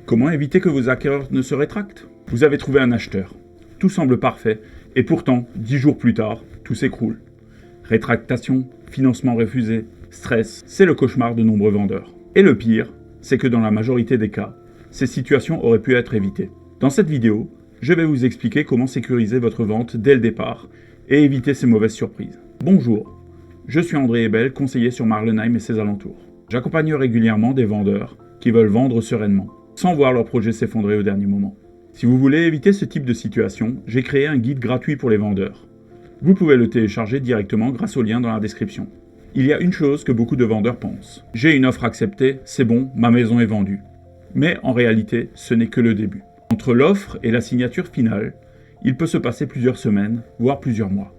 Comment éviter que vos acquéreurs ne se rétractent? Vous avez trouvé un acheteur. Tout semble parfait, et pourtant, 10 jours plus tard, tout s'écroule. Rétractation, financement refusé, stress, c'est le cauchemar de nombreux vendeurs. Et le pire, c'est que dans la majorité des cas, ces situations auraient pu être évitées. Dans cette vidéo, je vais vous expliquer comment sécuriser votre vente dès le départ et éviter ces mauvaises surprises. Bonjour, je suis André Ebel, conseiller sur Marlenheim et ses alentours. J'accompagne régulièrement des vendeurs qui veulent vendre sereinement, sans voir leur projet s'effondrer au dernier moment. Si vous voulez éviter ce type de situation, j'ai créé un guide gratuit pour les vendeurs. Vous pouvez le télécharger directement grâce au lien dans la description. Il y a une chose que beaucoup de vendeurs pensent. J'ai une offre acceptée, c'est bon, ma maison est vendue. Mais en réalité, ce n'est que le début. Entre l'offre et la signature finale, il peut se passer plusieurs semaines, voire plusieurs mois.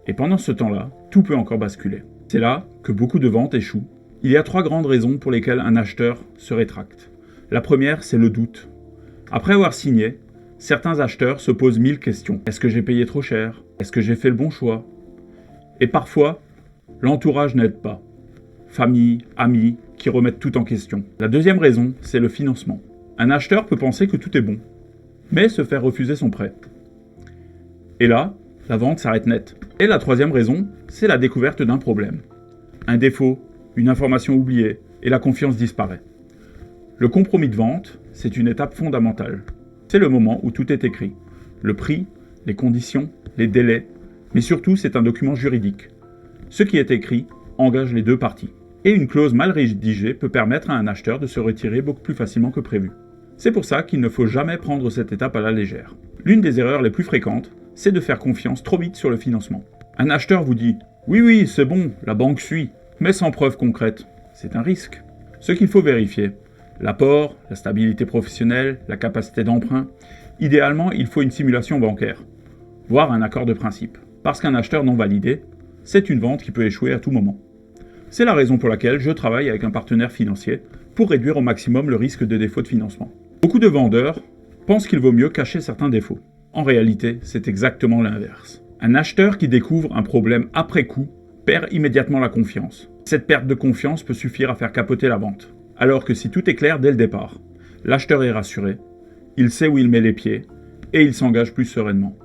Et pendant ce temps-là, tout peut encore basculer. C'est là que beaucoup de ventes échouent. Il y a 3 grandes raisons pour lesquelles un acheteur se rétracte. La première, c'est le doute. Après avoir signé, certains acheteurs se posent 1000 questions. Est-ce que j'ai payé trop cher? Est-ce que j'ai fait le bon choix? Et parfois, l'entourage n'aide pas. Famille, amis, qui remettent tout en question. La deuxième raison, c'est le financement. Un acheteur peut penser que tout est bon, mais se faire refuser son prêt. Et là, la vente s'arrête net. Et la troisième raison, c'est la découverte d'un problème. Un défaut, une information oubliée, et la confiance disparaît. Le compromis de vente, c'est une étape fondamentale. C'est le moment où tout est écrit. Le prix, les conditions, les délais, mais surtout c'est un document juridique. Ce qui est écrit engage les deux parties. Et une clause mal rédigée peut permettre à un acheteur de se retirer beaucoup plus facilement que prévu. C'est pour ça qu'il ne faut jamais prendre cette étape à la légère. L'une des erreurs les plus fréquentes, c'est de faire confiance trop vite sur le financement. Un acheteur vous dit « Oui, c'est bon, la banque suit », mais sans preuve concrète. C'est un risque. Ce qu'il faut vérifier, l'apport, la stabilité professionnelle, la capacité d'emprunt. Idéalement, il faut une simulation bancaire, voire un accord de principe. Parce qu'un acheteur non validé, c'est une vente qui peut échouer à tout moment. C'est la raison pour laquelle je travaille avec un partenaire financier pour réduire au maximum le risque de défaut de financement. Beaucoup de vendeurs pensent qu'il vaut mieux cacher certains défauts. En réalité, c'est exactement l'inverse. Un acheteur qui découvre un problème après coup perd immédiatement la confiance. Cette perte de confiance peut suffire à faire capoter la vente. Alors que si tout est clair dès le départ, l'acheteur est rassuré, il sait où il met les pieds et il s'engage plus sereinement.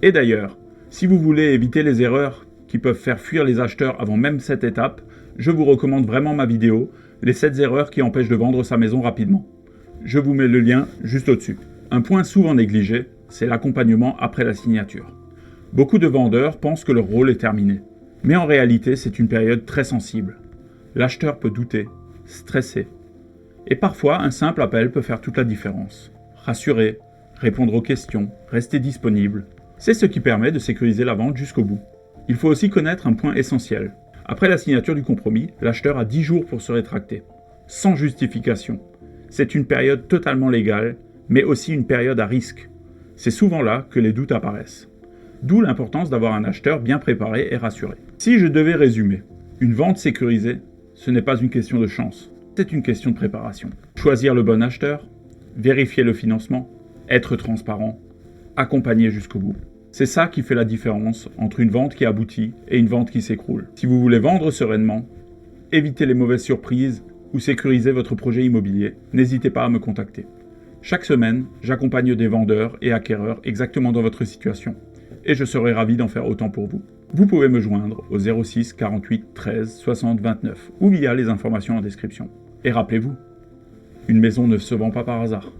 Et d'ailleurs, si vous voulez éviter les erreurs qui peuvent faire fuir les acheteurs avant même cette étape, je vous recommande vraiment ma vidéo « Les 7 erreurs qui empêchent de vendre sa maison rapidement ». Je vous mets le lien juste au-dessus. Un point souvent négligé, c'est l'accompagnement après la signature. Beaucoup de vendeurs pensent que leur rôle est terminé. Mais en réalité, c'est une période très sensible. L'acheteur peut douter, stresser. Et parfois, un simple appel peut faire toute la différence. Rassurer, répondre aux questions, rester disponible. C'est ce qui permet de sécuriser la vente jusqu'au bout. Il faut aussi connaître un point essentiel. Après la signature du compromis, l'acheteur a 10 jours pour se rétracter. Sans justification. C'est une période totalement légale, mais aussi une période à risque. C'est souvent là que les doutes apparaissent. D'où l'importance d'avoir un acheteur bien préparé et rassuré. Si je devais résumer, une vente sécurisée, ce n'est pas une question de chance, c'est une question de préparation. Choisir le bon acheteur, vérifier le financement, être transparent, accompagner jusqu'au bout. C'est ça qui fait la différence entre une vente qui aboutit et une vente qui s'écroule. Si vous voulez vendre sereinement, éviter les mauvaises surprises ou sécuriser votre projet immobilier, n'hésitez pas à me contacter. Chaque semaine, j'accompagne des vendeurs et acquéreurs exactement dans votre situation. Et je serai ravi d'en faire autant pour vous. Vous pouvez me joindre au 06 48 13 60 29 ou via les informations en description. Et rappelez-vous, une maison ne se vend pas par hasard.